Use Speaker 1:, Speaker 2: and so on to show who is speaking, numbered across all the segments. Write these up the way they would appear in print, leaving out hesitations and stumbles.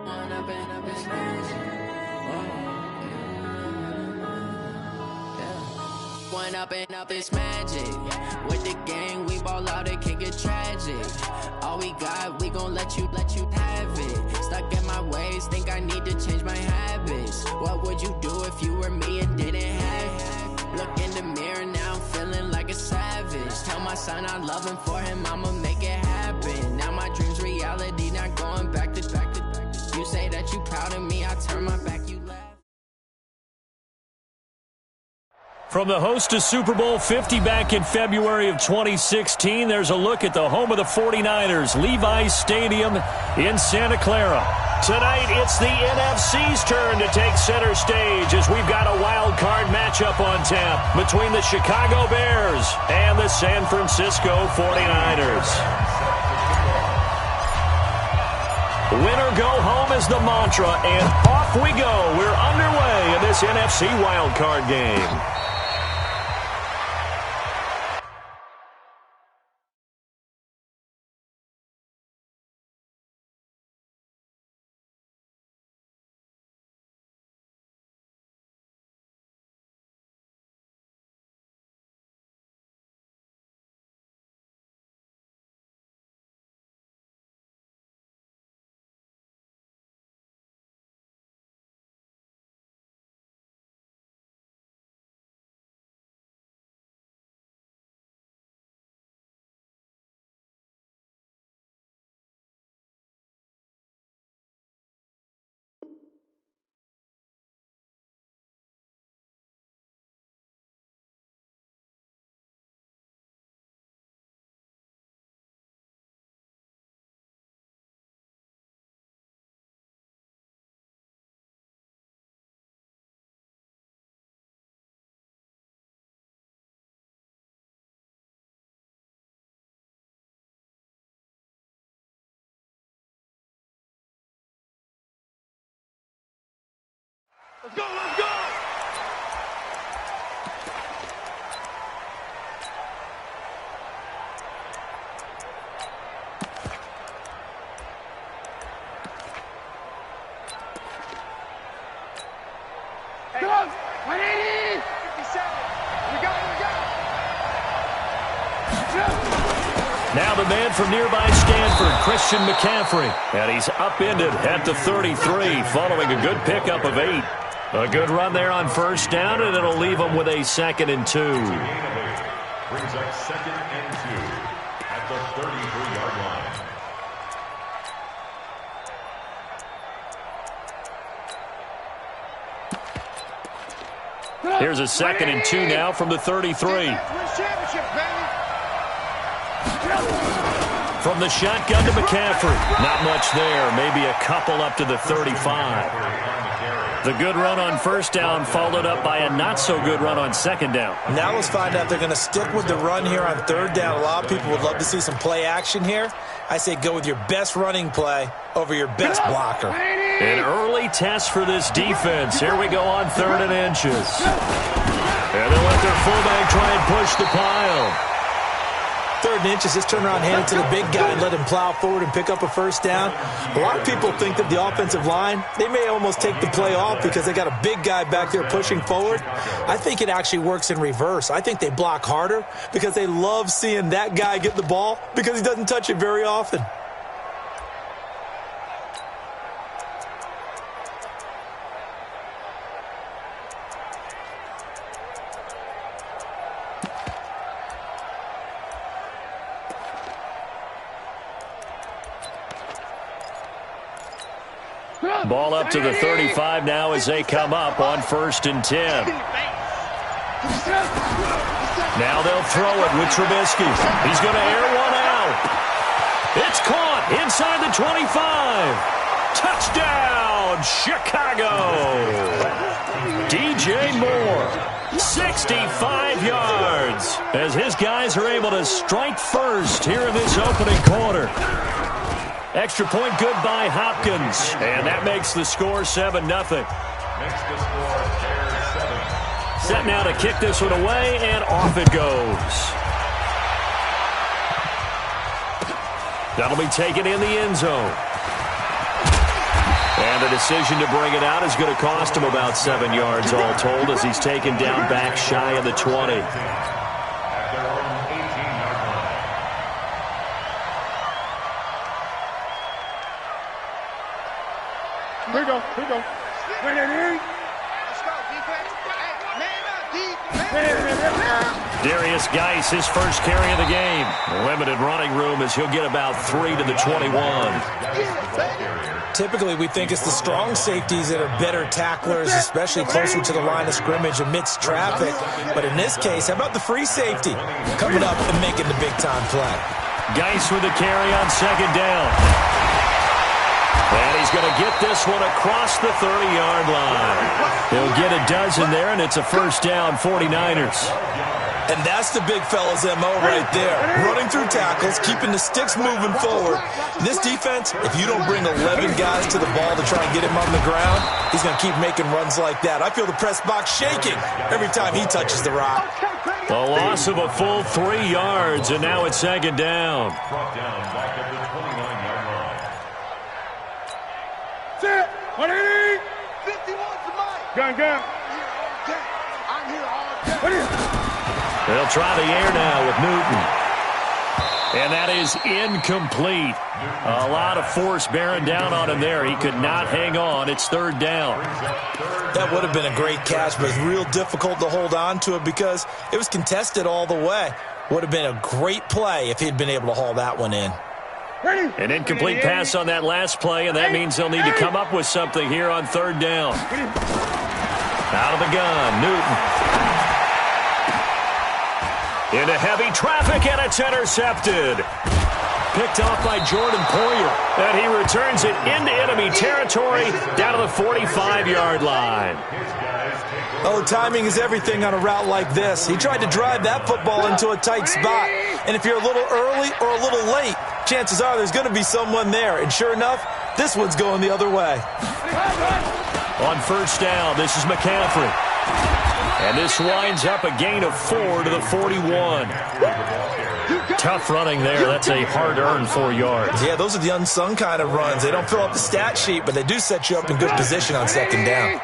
Speaker 1: One up and up, it's magic. With the gang, we ball out, it can get tragic. All we got, we gon' let you have it. Stuck in my ways, think I need to change my habits. What would you do if you were me and didn't have it? Look in the mirror, now I'm feeling like a savage. Tell my son I love him, for him I'ma make it happen. Now my dream's reality, not going back to. You say that you proud of me, I turn my back, you laugh.
Speaker 2: From the host to Super Bowl 50 back in February of 2016, there's a look at the home of the 49ers, Levi's Stadium in Santa Clara. Tonight, it's the NFC's turn to take center stage as we've got a wild card matchup on tap between the Chicago Bears and the San Francisco 49ers. Win or go home is the mantra, and off we go. We're underway in this NFC wild card game.
Speaker 3: Let's go, let's go! Hey, go! 180! 57! We got it, we got it!
Speaker 2: Now the man from nearby Stanford, Christian McCaffrey. And he's upended at the 33 following a good pickup of 8. A good run there on first down, and it'll leave them with a 2nd and 2.
Speaker 4: Brings up 2nd and 2 at the 33-yard line.
Speaker 2: Here's a 2nd and 2 now from the 33. From the shotgun to McCaffrey. Not much there. Maybe a couple up to the 35. The good run on first down followed up by a not-so-good run on second down.
Speaker 5: Now let's find out if they're going to stick with the run here on third down. A lot of people would love to see some play action here. I say go with your best running play over your best blocker.
Speaker 2: An early test for this defense. Here we go on 3rd and inches. And they'll let their fullback try and push the pile.
Speaker 5: 3rd and inches, just turn around, hand it to the big guy and let him plow forward and pick up a first down. A lot of people think that the offensive line, they may almost take the play off because they got a big guy back there pushing forward. I think it actually works in reverse. I think they block harder because they love seeing that guy get the ball because he doesn't touch it very often.
Speaker 2: Ball up to the 35 now as they come up on 1st and 10. Now they'll throw it with Trubisky. He's going to air one out. It's caught inside the 25. Touchdown, Chicago. DJ Moore, 65 yards, as his guys are able to strike first here in this opening quarter. Extra point good by Hopkins, and that makes the score 7-0.
Speaker 4: Makes the score 7.
Speaker 2: Set now to kick this one away, and off it goes. That'll be taken in the end zone. And the decision to bring it out is going to cost him about 7 yards all told as he's taken down back shy of the 20.
Speaker 3: Here we go. Bring it in.
Speaker 2: Darius Geis, his first carry of the game. Limited running room as he'll get about 3 to the 21.
Speaker 5: Typically, we think it's the strong safeties that are better tacklers, especially closer to the line of scrimmage amidst traffic. But in this case, how about the free safety coming up and making the big-time play?
Speaker 2: Geis with a carry on second down. And he's going to get this one across the 30-yard line. He'll get a dozen there, and it's a first down, 49ers.
Speaker 5: And that's the big fella's MO right there. Running through tackles, keeping the sticks moving forward. This defense, if you don't bring 11 guys to the ball to try and get him on the ground, he's going to keep making runs like that. I feel the press box shaking every time he touches the rock.
Speaker 2: A loss of a full 3 yards, and now it's second down.
Speaker 4: Brought down back at the 29-yard line.
Speaker 3: Sit. 180. 51's the mic. Gun. I'm here all day.
Speaker 2: They'll try the air now with Newton. And that is incomplete. A lot of force bearing down on him there. He could not hang on. It's third down.
Speaker 5: That would have been a great catch, but it's real difficult to hold on to it because it was contested all the way. Would have been a great play if he'd been able to haul that one in.
Speaker 2: An incomplete pass on that last play, and that means they'll need to come up with something here on third down. Out of the gun, Newton. Into heavy traffic, and it's intercepted. Picked off by Jordan Poyer. And he returns it into enemy territory down to the 45-yard line.
Speaker 5: Oh, timing is everything on a route like this. He tried to drive that football into a tight spot. And if you're a little early or a little late, chances are there's going to be someone there. And sure enough, this one's going the other way.
Speaker 2: On first down, this is McCaffrey. And this winds up a gain of 4 to the 41. Tough running there. That's a hard-earned 4 yards.
Speaker 5: Yeah, those are the unsung kind of runs. They don't fill up the stat sheet, but they do set you up in good position on second down.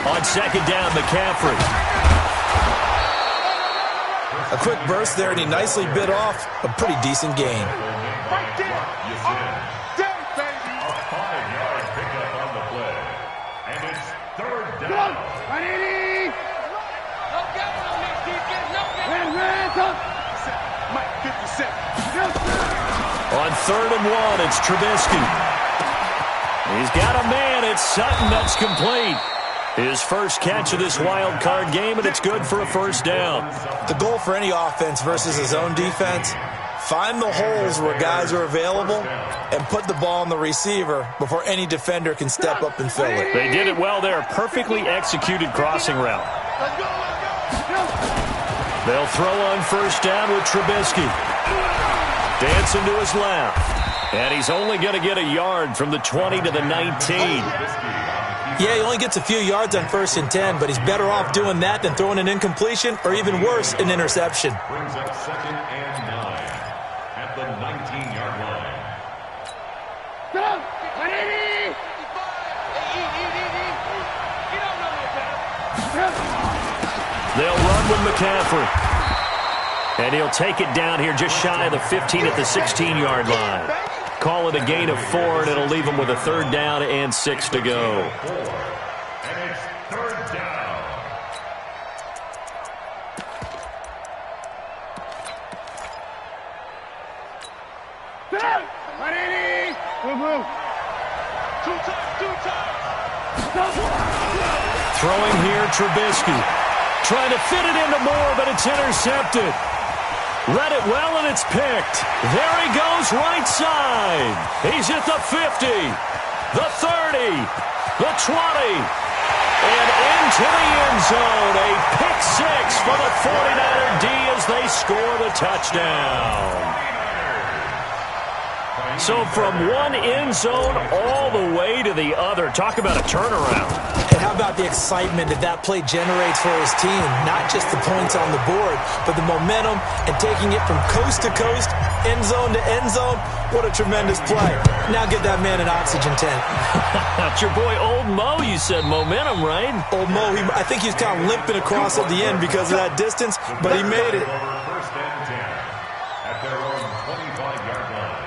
Speaker 2: On second down, McCaffrey.
Speaker 5: A quick burst there, and he nicely bit off a pretty decent gain.
Speaker 2: On third and 1, it's Trubisky. He's got a man. It's Sutton. That's complete. His first catch of this wild card game, and it's good for a first down.
Speaker 5: The goal for any offense versus his own defense, find the holes where guys are available and put the ball on the receiver before any defender can step up and fill it.
Speaker 2: They did it well there. Perfectly executed crossing route. They'll throw on first down with Trubisky. Dancing to his left. And he's only going to get a yard from the 20 to the 19.
Speaker 5: Yeah, he only gets a few yards on first and 10, but he's better off doing that than throwing an incompletion or even worse, an interception.
Speaker 4: Brings up second and 9 at the 19-yard line.
Speaker 2: They'll run with McCaffrey. And he'll take it down here just shy of the 15 at the 16-yard line. Call it a gain of 4, and it'll leave him with a third down and 6 to go.
Speaker 4: And it's third down.
Speaker 2: Throwing here, Trubisky. Trying to fit it into Moore, but it's intercepted. Read it well, and it's picked. There he goes, right side. He's at the 50, the 30, the 20, and into the end zone. A pick six for the 49er D as they score the touchdown. So from one end zone all the way to the other. Talk about a turnaround.
Speaker 5: And how about the excitement that play generates for his team? Not just the points on the board, but the momentum and taking it from coast to coast, end zone to end zone. What a tremendous play. Now get that man an oxygen tank.
Speaker 2: That's your boy Old Mo, you said. Momentum, right?
Speaker 5: Old Mo, I think he's kind of limping across at the end because of that distance, but he made it.
Speaker 4: First and 10 at their own 25-yard line.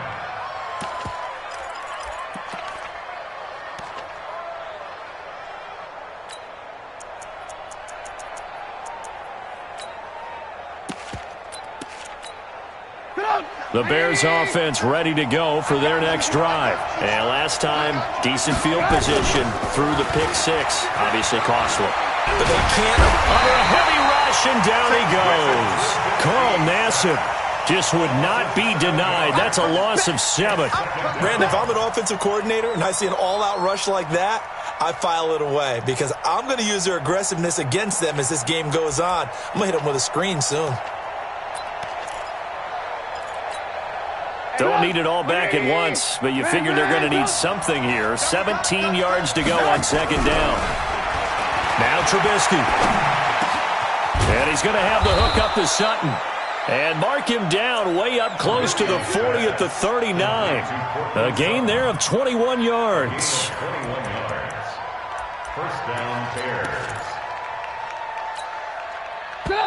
Speaker 2: The Bears offense ready to go for their next drive. And last time, decent field position through the pick six. Obviously costly.
Speaker 5: But they can't.
Speaker 2: Under a heavy rush, and down he goes. Carl Nassib just would not be denied. That's a loss of 7.
Speaker 5: Brandon, if I'm an offensive coordinator and I see an all-out rush like that, I file it away because I'm going to use their aggressiveness against them as this game goes on. I'm going to hit them with a screen soon.
Speaker 2: Don't need it all back at once, but you figure they're going to need something here. 17 yards to go on second down. Now Trubisky. And he's going to have the hook up to Sutton. And mark him down way up close to the 40 at the 39. A gain there of 21 yards.
Speaker 4: 21 yards. First down, Bears.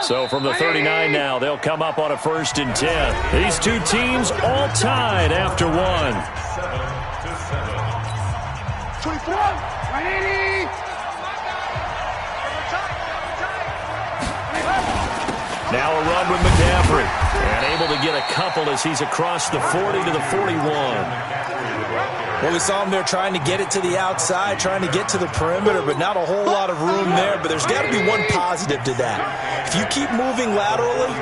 Speaker 2: So from the 39 now, they'll come up on a 1st and 10. These two teams all tied after 1.
Speaker 3: 24, 180.
Speaker 2: Now a run with McCaffrey. And able to get a couple as he's across the 40 to the 41.
Speaker 5: Well, we saw him there trying to get it to the outside, trying to get to the perimeter, but not a whole lot of room there. But there's got to be one positive to that. If you keep moving laterally,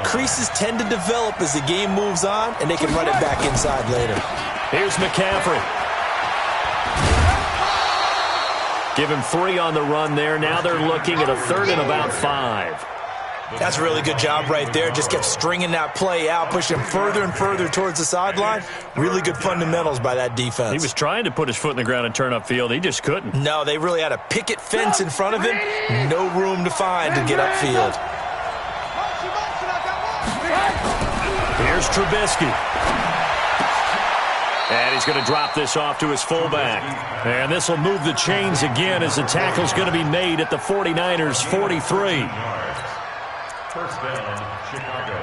Speaker 5: creases tend to develop as the game moves on, and they can run it back inside later.
Speaker 2: Here's McCaffrey. Give him 3 on the run there. Now they're looking at a 3rd and about 5.
Speaker 5: That's a really good job right there. Just kept stringing that play out, pushing further and further towards the sideline. Really good fundamentals by that defense.
Speaker 2: He was trying to put his foot in the ground and turn upfield. He just couldn't.
Speaker 5: No, they really had a picket fence in front of him. No room to find to get upfield.
Speaker 2: Here's Trubisky. And he's going to drop this off to his fullback. And this will move the chains again as the tackle's going to be made at the 49ers' 43.
Speaker 4: First down, Chicago.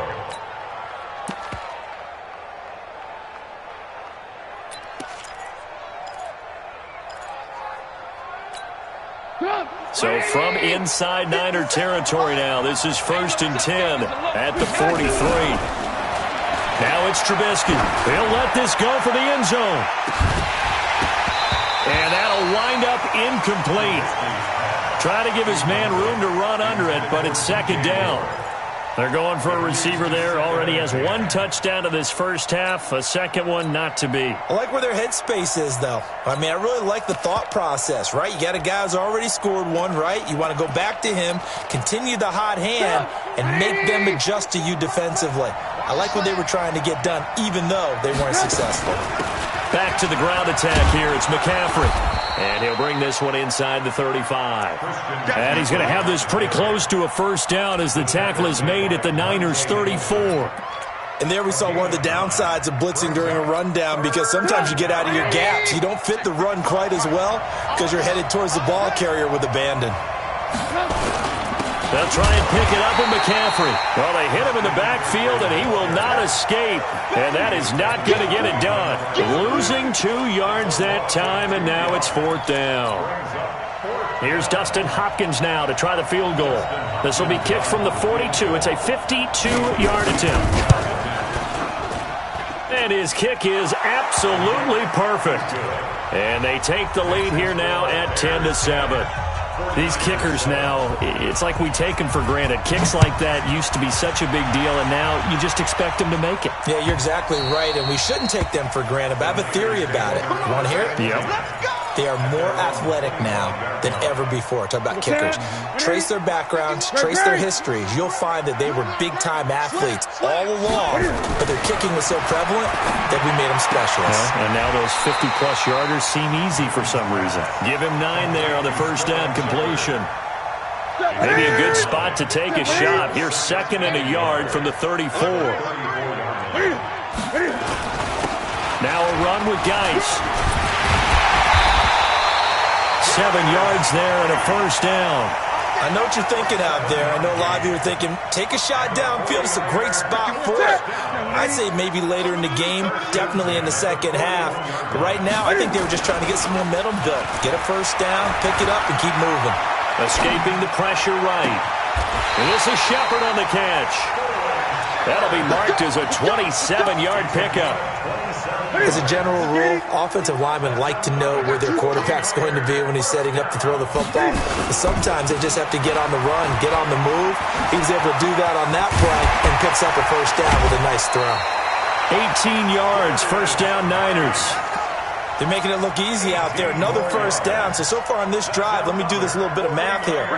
Speaker 2: So from inside Niner territory now, this is 1st and 10 at the 43. Now it's Trubisky. He'll let this go for the end zone. And that'll wind up incomplete. Try to give his man room to run under it, but it's 2nd down. They're going for a receiver there. Already has 1 touchdown to this first half. A second one not to be.
Speaker 5: I like where their headspace is, though. I mean, I really like the thought process, right? You got a guy who's already scored 1, right? You want to go back to him, continue the hot hand, and make them adjust to you defensively. I like what they were trying to get done, even though they weren't successful.
Speaker 2: Back to the ground attack here. It's McCaffrey. And he'll bring this one inside the 35. And he's going to have this pretty close to a first down as the tackle is made at the Niners' 34.
Speaker 5: And there we saw one of the downsides of blitzing during a rundown because sometimes you get out of your gaps. You don't fit the run quite as well because you're headed towards the ball carrier with abandon.
Speaker 2: They'll try and pick it up with McCaffrey. Well, they hit him in the backfield, and he will not escape. And that is not going to get it done. Losing 2 yards that time, and now it's 4th down. Here's Dustin Hopkins now to try the field goal. This will be kicked from the 42. It's a 52-yard attempt. And his kick is absolutely perfect. And they take the lead here now at 10-7. These kickers now, it's like we take them for granted. Kicks like that used to be such a big deal, and now you just expect them to make it.
Speaker 5: Yeah, you're exactly right, and we shouldn't take them for granted, but I have a theory about it. You want to hear it?
Speaker 2: Yep.
Speaker 3: Let's go!
Speaker 5: they are more athletic now than ever before. Talk about kickers. Trace their backgrounds, trace their histories. You'll find that they were big-time athletes all along, but their kicking was so prevalent that we made them specialists.
Speaker 2: And now those 50-plus yarders seem easy for some reason. Give him 9 there on the first down completion. Maybe a good spot to take a shot. Here's 2nd and a yard from the 34. Now a run with Geis. 7 yards there and a first down.
Speaker 5: I know what you're thinking out there. I know a lot of you are thinking, take a shot downfield. It's a great spot for it. I'd say maybe later in the game, definitely in the second half. But right now, I think they were just trying to get some momentum built. Get a first down, pick it up, and keep moving.
Speaker 2: Escaping the pressure right. And this is Shepard on the catch. That'll be marked as a 27-yard pickup.
Speaker 5: As a general rule, offensive linemen like to know where their quarterback's going to be when he's setting up to throw the football. But sometimes they just have to get on the run, get on the move. He was able to do that on that play and picks up a first down with a nice throw.
Speaker 2: 18 yards, first down Niners.
Speaker 5: They're making it look easy out there. Another first down. So far on this drive, let me do this little bit of math here.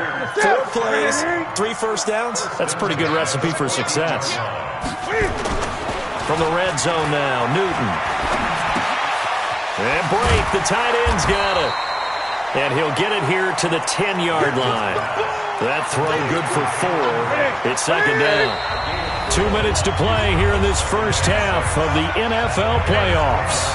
Speaker 5: 4 plays, 3 first downs.
Speaker 2: That's a pretty good recipe for success. From the red zone now, Newton. And break, the tight end's got it. And he'll get it here to the 10-yard line. That throw good for 4. It's 2nd down. 2 minutes to play here in this first half of the NFL playoffs.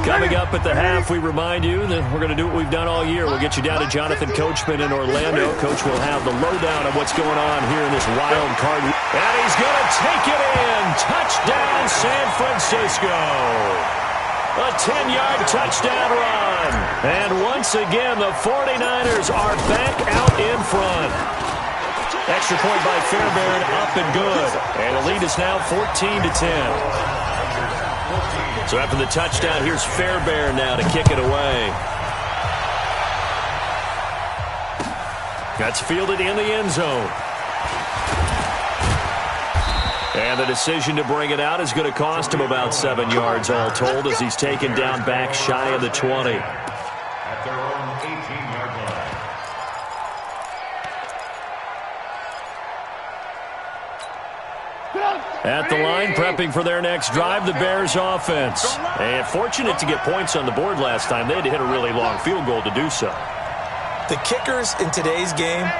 Speaker 2: Coming up at the half, we remind you that we're going to do what we've done all year. We'll get you down to Jonathan Coachman in Orlando. Coach will have the lowdown of what's going on here in this wild card. And he's going to take it in. Touchdown, San Francisco. A 10-yard touchdown run. And once again, the 49ers are back out in front. Extra point by Fairbairn, up and good. And the lead is now 14-10. So after the touchdown, here's Fairbairn now to kick it away. That's fielded in the end zone. And the decision to bring it out is going to cost him about 7 yards all told as he's taken down back shy of the 20.
Speaker 4: At their own 18-yard line.
Speaker 2: At the line, prepping for their next drive, the Bears offense. And fortunate to get points on the board last time. They had to hit a really long field goal to do so.
Speaker 5: The kickers in today's game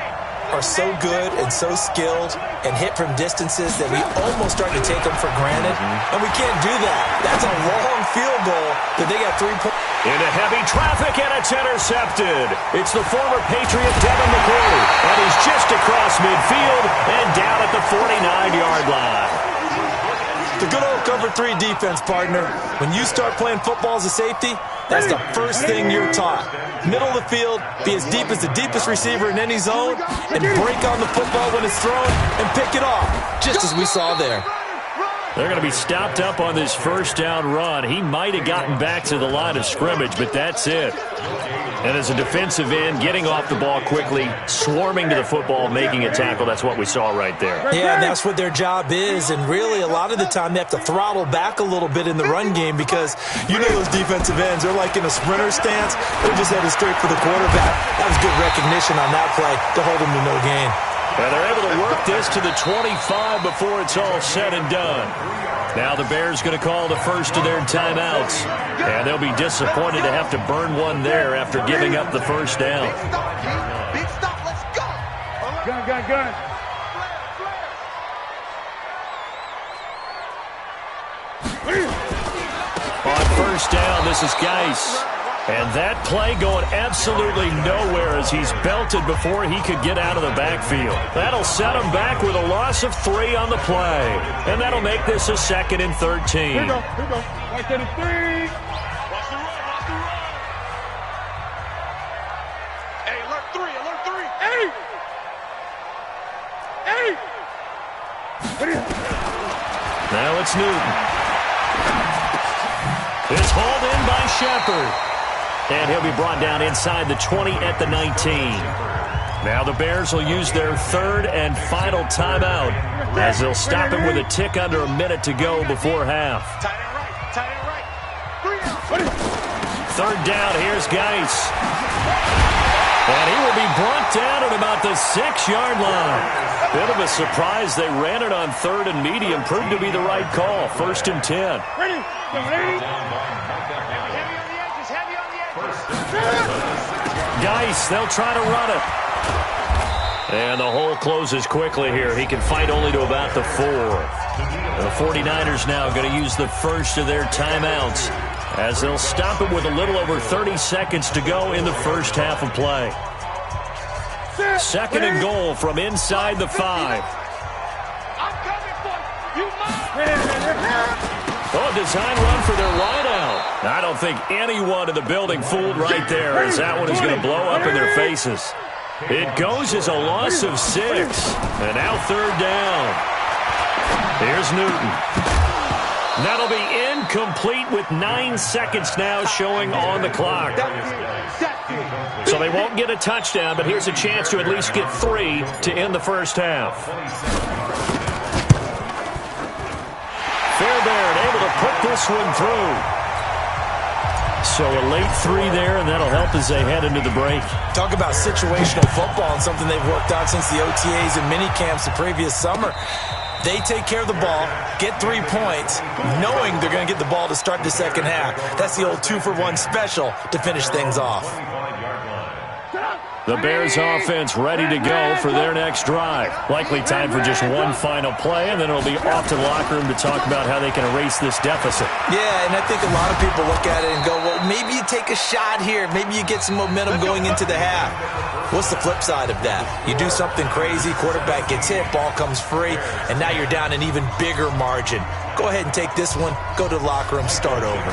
Speaker 5: are so good and so skilled and hit from distances that we almost start to take them for granted. And we can't do that. That's a long field goal that they got 3 points.
Speaker 2: Into heavy traffic, and it's intercepted. It's the former Patriot Devin McCourty, and he's just across midfield and down at the 49-yard line.
Speaker 5: The good old cover 3 defense, partner. When you start playing football as a safety, that's the first thing you're taught. Middle of the field, be as deep as the deepest receiver in any zone, and break on the football when it's thrown and pick it off, just as we saw there.
Speaker 2: They're going to be stopped up on this first down run. He might have gotten back to the line of scrimmage, but that's it. And as a defensive end, getting off the ball quickly, swarming to the football, making a tackle, that's what we saw right there.
Speaker 5: Yeah, and that's what their job is. And really, a lot of the time, they have to throttle back a little bit in the run game because you know those defensive ends, they're like in a sprinter stance. They're just headed straight for the quarterback. That was good recognition on that play to hold him to no gain.
Speaker 2: And they're able to work this to the 25 before it's all said and done. Now the Bears going to call the first of their timeouts. And they'll be disappointed to have to burn one there after giving up the first down.
Speaker 3: Big stop, let's go. Gun.
Speaker 2: On first down, this is Geis. And that play going absolutely nowhere as he's belted before he could get out of the backfield. That'll set him back with a loss of 3 on the play. And that'll make this a 2nd and 13.
Speaker 3: Here we go. Watch that 3. Watch the run. Hey, alert 3. Hey!
Speaker 2: Now it's Newton. It's hauled in by Shepard. And he'll be brought down inside the 20 at the 19. Now the Bears will use their 3rd and final timeout as they'll stop him with a tick under a minute to go before half.
Speaker 3: Tight end right.
Speaker 2: third down, here's Geis. And he will be brought down at about the 6-yard line. Bit of a surprise. They ran it on third and medium. Proved to be the right call. 1st and 10.
Speaker 3: Ready?
Speaker 2: Geis, they'll try to run it. And the hole closes quickly here. He can fight only to about the 4. The 49ers now going to use the first of their timeouts as they'll stop it with a little over 30 seconds to go in the first half of play. 2nd and goal from inside the 5. Oh, design run for their wideout. I don't think anyone in the building fooled right there, as that one is going to blow up in their faces. It goes as a loss of 6. And now 3rd down. Here's Newton. That'll be incomplete with 9 seconds now showing on the clock. So they won't get a touchdown, but here's a chance to at least get 3 to end the first half. Fairbairn able to put this one through. So a late 3 there, and that'll help as they head into the break.
Speaker 5: Talk about situational football and something they've worked on since the OTAs and mini camps the previous summer. They take care of the ball, get 3 points, knowing they're going to get the ball to start the second half. That's the old 2-for-1 special to finish things off.
Speaker 2: The Bears offense ready to go for their next drive. Likely time for just one final play, and then it'll be off to the locker room to talk about how they can erase this deficit.
Speaker 5: Yeah, and I think a lot of people look at it and go, well, maybe you take a shot here. Maybe you get some momentum going into the half. What's the flip side of that? You do something crazy, quarterback gets hit, ball comes free, and now you're down an even bigger margin. Go ahead and take this one, go to the locker room, start over.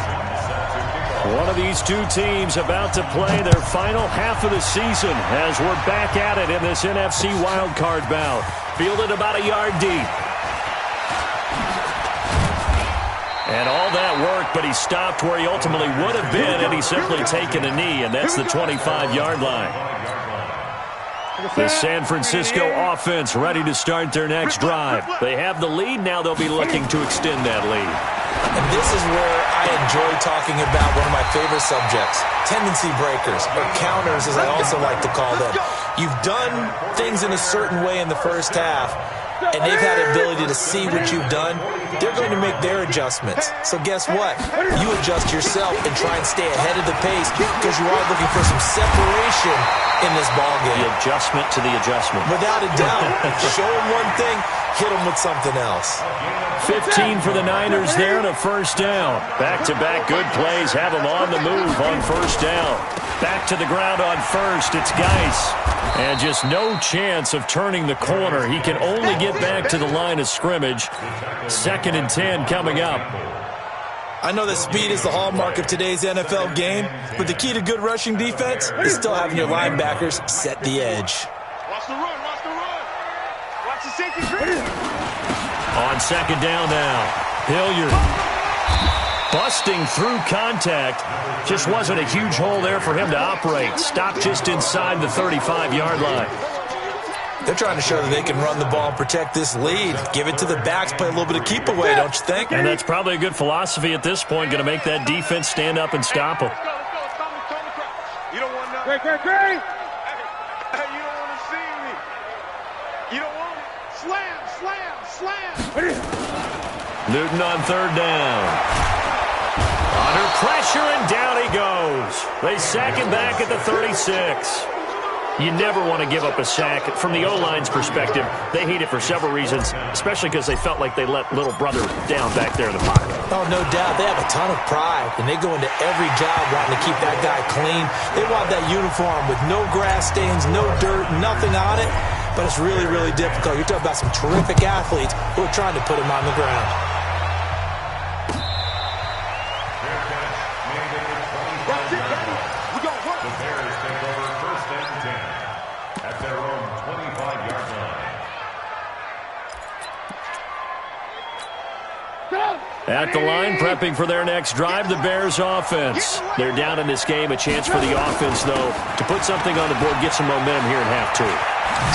Speaker 2: One of these two teams about to play their final half of the season as we're back at it in this NFC wildcard bout. Fielded about a yard deep. And all that work, but he stopped where he ultimately would have been had he simply taken a knee, and that's the 25-yard line. The San Francisco offense ready to start their next drive. They have the lead. Now they'll be looking to extend that lead.
Speaker 5: And this is where I enjoy talking about one of my favorite subjects, tendency breakers, or counters as I also like to call them. You've done things in a certain way in the first half, and they've had the ability to see what you've done. They're going to make their adjustments. So guess what? You adjust yourself and try and stay ahead of the pace because you are looking for some separation in this ballgame.
Speaker 2: The adjustment to the adjustment.
Speaker 5: Without a doubt. Show them one thing, hit them with something else.
Speaker 2: 15 for the Niners there and a first down. Back-to-back good plays have them on the move on first down. Back to the ground on first. It's Geis. And just no chance of turning the corner. He can only get back to the line of scrimmage. 2nd and 10 coming up.
Speaker 5: I know that speed is the hallmark of today's NFL game, but the key to good rushing defense is still having your linebackers set the edge.
Speaker 3: Watch the run, watch the run. Watch the safety crease.
Speaker 2: On 2nd down now, Hilliard busting through contact. Just wasn't a huge hole there for him to operate. Stopped just inside the 35-yard line.
Speaker 5: They're trying to show that they can run the ball and protect this lead. Give it to the backs, play a little bit of keep away, don't you think?
Speaker 2: And that's probably a good philosophy at this point, going to make that defense stand up and stop them.
Speaker 3: You don't want nothing. Great. Hey, you don't want to see me. You don't want it. Slam.
Speaker 2: Newton on 3rd down. Under pressure, and down he goes. They sack him back at the 36. You never want to give up a sack. From the O-line's perspective, they hate it for several reasons, especially because they felt like they let little brother down back there in the pocket.
Speaker 5: Oh, no doubt. They have a ton of pride, and they go into every job wanting to keep that guy clean. They want that uniform with no grass stains, no dirt, nothing on it, but it's really, really difficult. You're talking about some terrific athletes who are trying to put him on the ground.
Speaker 2: At the line, prepping for their next drive, the Bears offense. They're down in this game. A chance for the offense, though, to put something on the board, get some momentum here in half 2.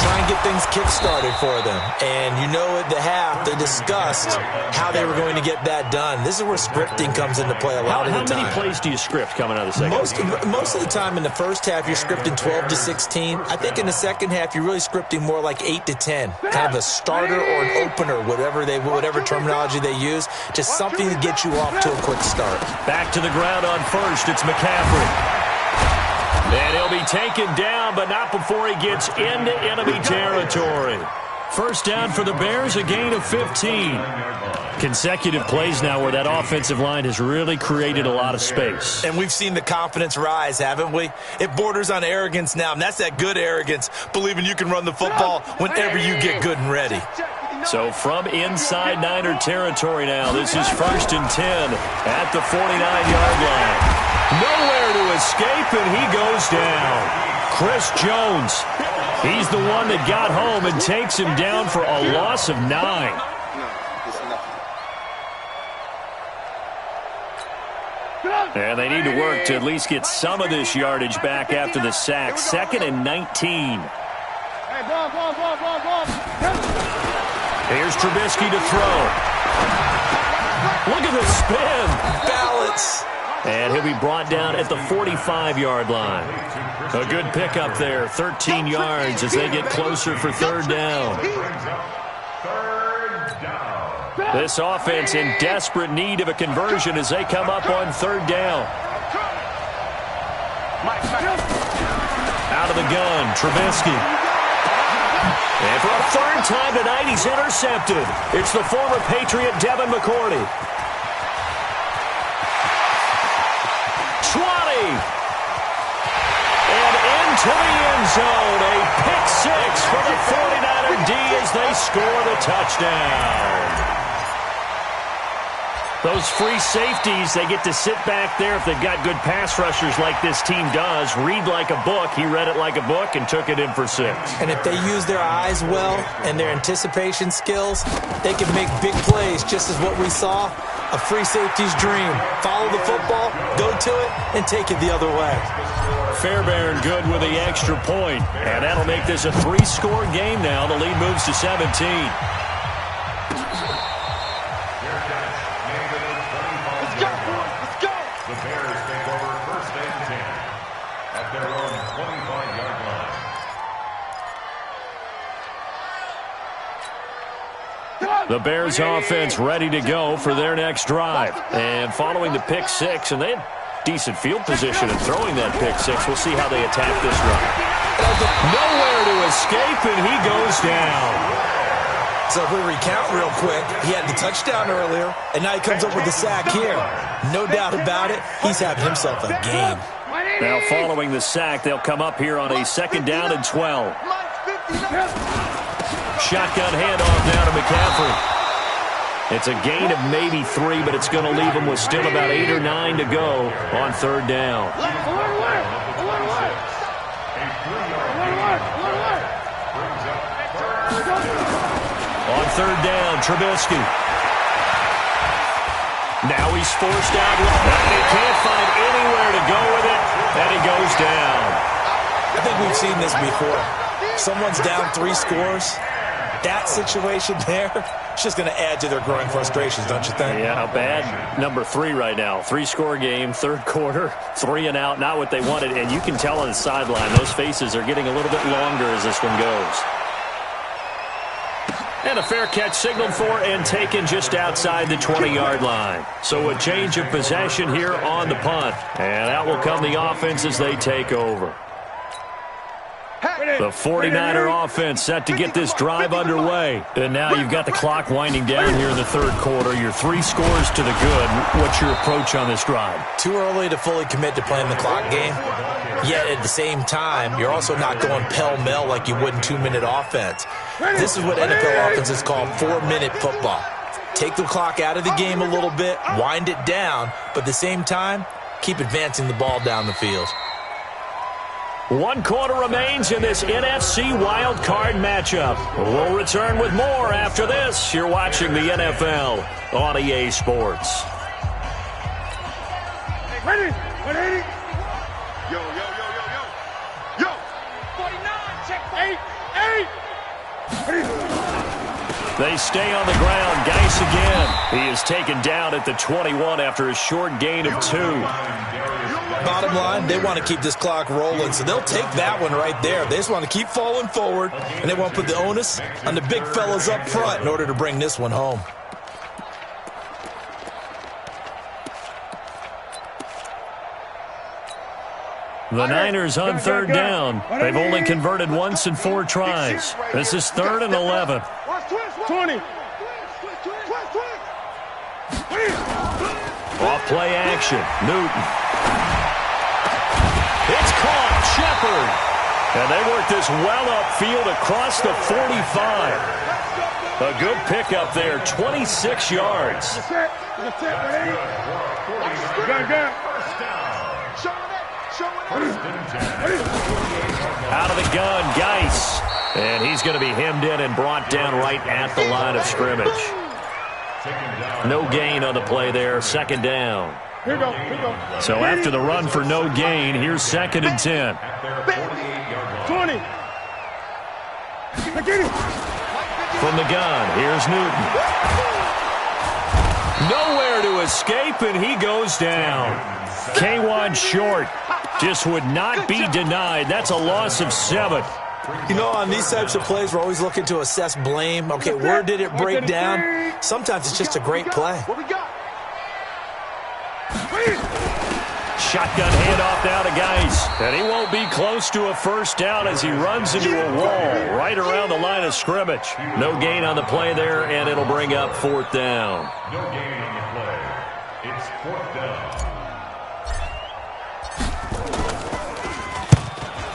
Speaker 5: try and get things kick-started for them. And you know at the half, they discussed how they were going to get that done. This is where scripting comes into play a lot of the time.
Speaker 2: How many plays do you script coming out of the second?
Speaker 5: Most of the time in the first half, you're scripting 12 to 16. I think in the second half, you're really scripting more like 8 to 10. Kind of a starter or an opener, whatever terminology they use. Just something to get you off to a quick start.
Speaker 2: Back to the ground on first. It's McCaffrey. And he'll be taken down, but not before he gets into enemy territory. First down for the Bears, a gain of 15. Consecutive plays now where that offensive line has really created a lot of space.
Speaker 5: And we've seen the confidence rise, haven't we? It borders on arrogance now, and that's that good arrogance, believing you can run the football whenever you get good and ready.
Speaker 2: So from inside Niner territory now, this is 1st and 10 at the 49-yard line. Nowhere to escape, and he goes down. Chris Jones, he's the one that got home and takes him down for a loss of 9. And they need to work to at least get some of this yardage back after the sack. 2nd and 19. Here's Trubisky to throw. Look at the spin.
Speaker 5: Balance.
Speaker 2: And he'll be brought down at the 45-yard line. A good pickup there, 13 yards as they get closer for 3rd down. This offense in desperate need of a conversion as they come up on 3rd down. Out of the gun, Trubisky. And for a 3rd time tonight, he's intercepted. It's the former Patriot Devin McCourty. 20. And into the end zone. A pick 6 for the 49er D as they score the touchdown. Those free safeties, they get to sit back there if they've got good pass rushers like this team does. Read like a book. He read it like a book and took it in for 6.
Speaker 5: And if they use their eyes well and their anticipation skills, they can make big plays, just as what we saw. A free safety's dream. Follow the football, go to it, and take it the other way.
Speaker 2: Fairbairn good with the extra point. And that'll make this a 3-score game now. The lead moves to 17. The Bears offense ready to go for their next drive. And following the pick 6, and they had decent field position in throwing that pick 6. We'll see how they attack this drive. Nowhere to escape, and he goes down.
Speaker 5: So if we recount real quick, he had the touchdown earlier, and now he comes up with the sack here. No doubt about it, he's having himself a game.
Speaker 2: Now following the sack, they'll come up here on a 2nd down and 12. Shotgun handoff now to McCaffrey. It's a gain of maybe 3, but it's going to leave him with still about 8 or 9 to go on 3rd down. On 3rd down, Trubisky. Now he's forced out. And he can't find anywhere to go with it. And he goes down.
Speaker 5: I think we've seen this before. Someone's down 3 scores. That situation there, it's just going to add to their growing frustrations, don't you think?
Speaker 2: Yeah, bad number 3 right now. 3-score game, 3rd quarter, 3 and out, not what they wanted. And you can tell on the sideline, those faces are getting a little bit longer as this one goes. And a fair catch signaled for and taken just outside the 20-yard line. So a change of possession here on the punt. And out will come the offense as they take over. The 49er offense set to get this drive underway. And now you've got the clock winding down here in the 3rd quarter. You're 3 scores to the good. What's your approach on this drive?
Speaker 5: Too early to fully commit to playing the clock game. Yet at the same time, you're also not going pell-mell like you would in 2-minute offense. This is what NFL offenses call 4-minute football. Take the clock out of the game a little bit, wind it down, but at the same time, keep advancing the ball down the field.
Speaker 2: 1 quarter remains in this NFC wild card matchup. We'll return with more after this. You're watching the NFL on EA Sports.
Speaker 3: Ready? 180. Yo. 49, check 8.
Speaker 2: They stay on the ground. Geis again. He is taken down at the 21 after a short gain of 2.
Speaker 5: Bottom line, they want to keep this clock rolling, so they'll take that one right there. They just want to keep falling forward, and they want to put the onus on the big fellas up front in order to bring this one home.
Speaker 2: The Niners on third down. They've only converted once in 4 tries. This is 3rd and 11.
Speaker 3: 20.
Speaker 2: Off play action. Newton. It's caught. Shepard. And they work this well upfield across the 45. A good pickup there. 26 yards. Out of the gun, Geis. And he's going to be hemmed in and brought down right at the line of scrimmage. No gain on the play there, 2nd down. So after the run for no gain, here's 2nd and 10.
Speaker 3: 20.
Speaker 2: From the gun, here's Newton. Nowhere to escape, and he goes down. K1 short. Just would not be denied. That's a loss of 7.
Speaker 5: You know, on these types of plays, we're always looking to assess blame. Okay, where did it break down? Sometimes it's just a great play.
Speaker 2: Shotgun handoff now to Geis. And he won't be close to a first down as he runs into a wall right around the line of scrimmage. No gain on the play there, and it'll bring up 4th down.
Speaker 4: No gain on the play. It's 4th down.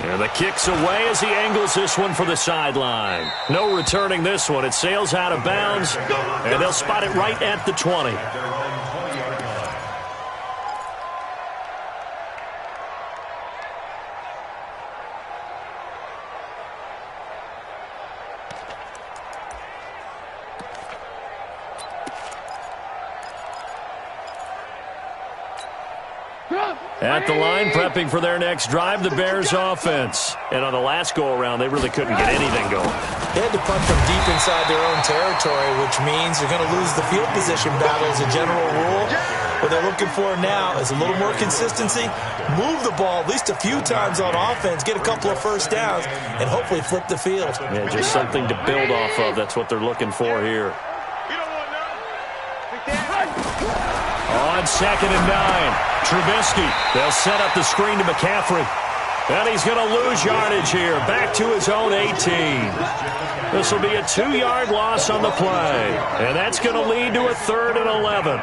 Speaker 2: And the kick's away as he angles this one for the sideline. No returning this one. It sails out of bounds, and they'll spot it right at the 20. At the line, prepping for their next drive, the Bears offense. And on the last go-around, they really couldn't get anything going.
Speaker 5: They had to punt from deep inside their own territory, which means they're going to lose the field position battle as a general rule. What they're looking for now is a little more consistency, move the ball at least a few times on offense, get a couple of first downs, and hopefully flip the field.
Speaker 2: Yeah, just something to build off of. That's what they're looking for here. On 2nd and 9, Trubisky. They'll set up the screen to McCaffrey. And he's going to lose yardage here. Back to his own 18. This will be a 2-yard loss on the play. And that's going to lead to a 3rd and 11.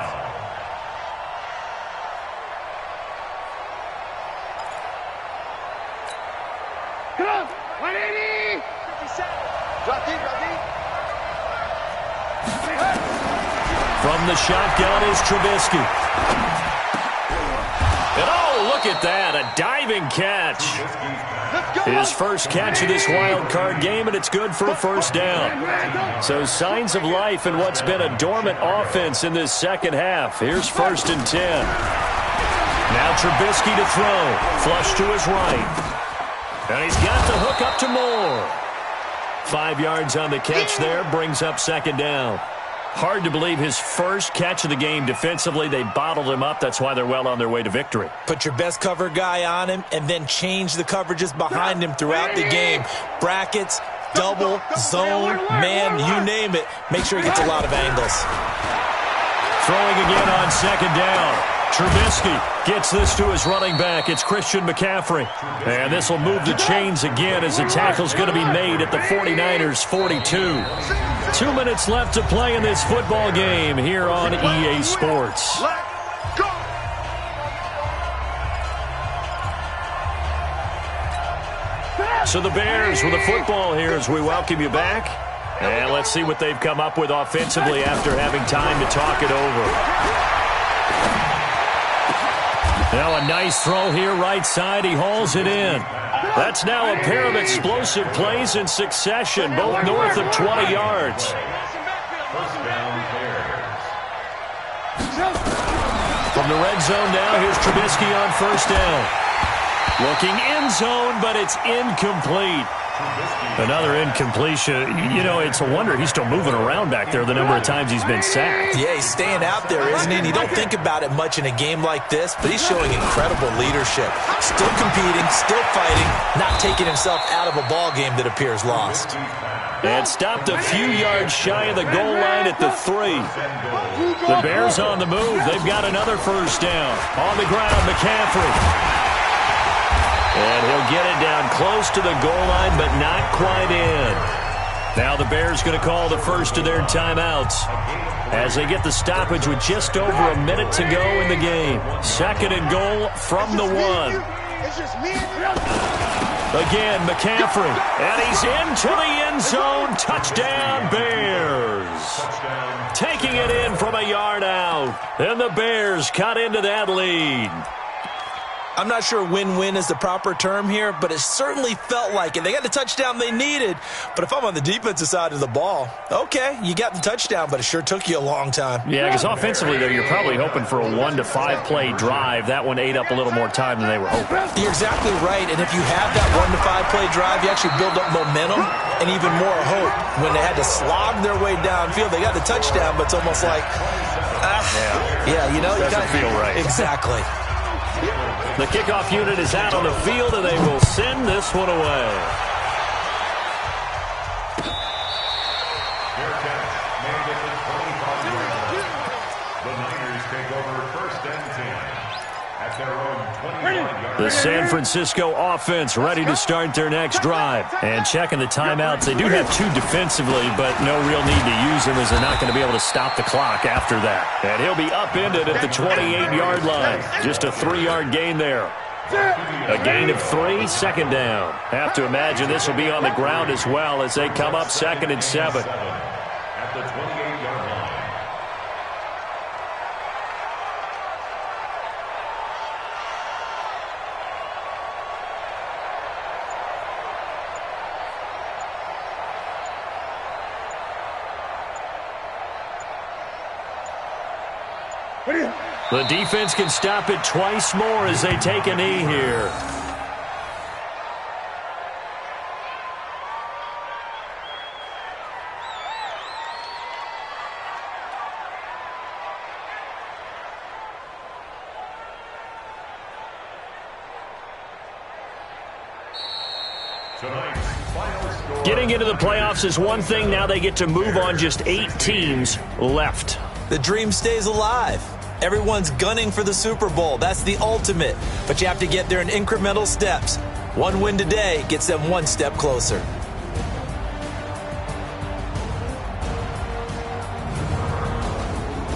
Speaker 3: Come on, 180. 57. Drop deep, drop deep.
Speaker 2: From the shotgun is Trubisky. And oh, look at that, a diving catch. His first catch of this wild card game, and it's good for a first down. So signs of life in what's been a dormant offense in this second half. Here's 1st and 10. Now Trubisky to throw. Flush to his right. And he's got the hook up to Moore. 5 yards on the catch there, brings up 2nd down. Hard to believe his first catch of the game defensively. They bottled him up. That's why they're well on their way to victory.
Speaker 5: Put your best cover guy on him and then change the coverages behind him throughout the game. Brackets, double, zone, man, you name it. Make sure he gets a lot of angles.
Speaker 2: Throwing again on 2nd down. Trubisky gets this to his running back. It's Christian McCaffrey. And this will move the chains again as the tackle's going to be made at the 49ers' 42. 2 minutes left to play in this football game here on EA Sports. So the Bears with the football here as we welcome you back. And let's see what they've come up with offensively after having time to talk it over. Now a nice throw here right side. He hauls it in. That's now a pair of explosive plays in succession, both north of 20 yards. From the red zone now, here's Trubisky on 1st down. Looking end zone, but it's incomplete. Another incompletion. You know, it's a wonder he's still moving around back there the number of times he's been sacked.
Speaker 5: Yeah, he's staying out there, isn't he? And you don't think about it much in a game like this, but he's showing incredible leadership. Still competing, still fighting, not taking himself out of a ball game that appears lost.
Speaker 2: And stopped a few yards shy of the goal line at the 3. The Bears on the move. They've got another first down. On the ground, McCaffrey. And he'll get it down close to the goal line, but not quite in. Now the Bears going to call the first of their timeouts as they get the stoppage with just over a minute to go in the game. 2nd and goal from the 1. Again, McCaffrey, and he's into the end zone. Touchdown, Bears. Taking it in from a yard out. And the Bears cut into that lead.
Speaker 5: I'm not sure win-win is the proper term here, but it certainly felt like it. They got the touchdown they needed, but if I'm on the defensive side of the ball, okay, you got the touchdown, but it sure took you a long time.
Speaker 2: Yeah, because offensively, though, you're probably hoping for a 1 to 5 play drive. That one ate up a little more time than they were hoping.
Speaker 5: You're exactly right, and if you have that 1 to 5 play drive, you actually build up momentum and even more hope. When they had to slog their way downfield, they got the touchdown, but it's almost like, yeah, you know,
Speaker 2: doesn't feel right.
Speaker 5: Exactly.
Speaker 2: The kickoff unit is out on the field, and they will send this one away.
Speaker 4: Fair catch. Made at the 25-yard line. The Niners take over 1st and 10 at their own 21-yard line.
Speaker 2: The San Francisco offense ready to start their next drive. And checking the timeouts, they do have 2 defensively, but no real need to use them as they're not going to be able to stop the clock after that. And he'll be upended at the 28-yard line. Just a 3-yard gain there. A gain of 3, 2nd down. Have to imagine this will be on the ground as well as they come up 2nd and 7.
Speaker 4: At the 28-yard line.
Speaker 2: The defense can stop it twice more as they take a knee here. Getting into the playoffs is one thing. Now they get to move on. Just 8 teams left.
Speaker 5: The dream stays alive. Everyone's gunning for the Super Bowl. That's the ultimate. But you have to get there in incremental steps. One win today gets them 1 step closer.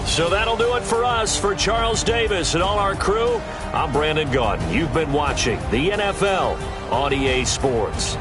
Speaker 2: So that'll do it for us. For Charles Davis and all our crew, I'm Brandon Gaudin. You've been watching the NFL on EA Sports.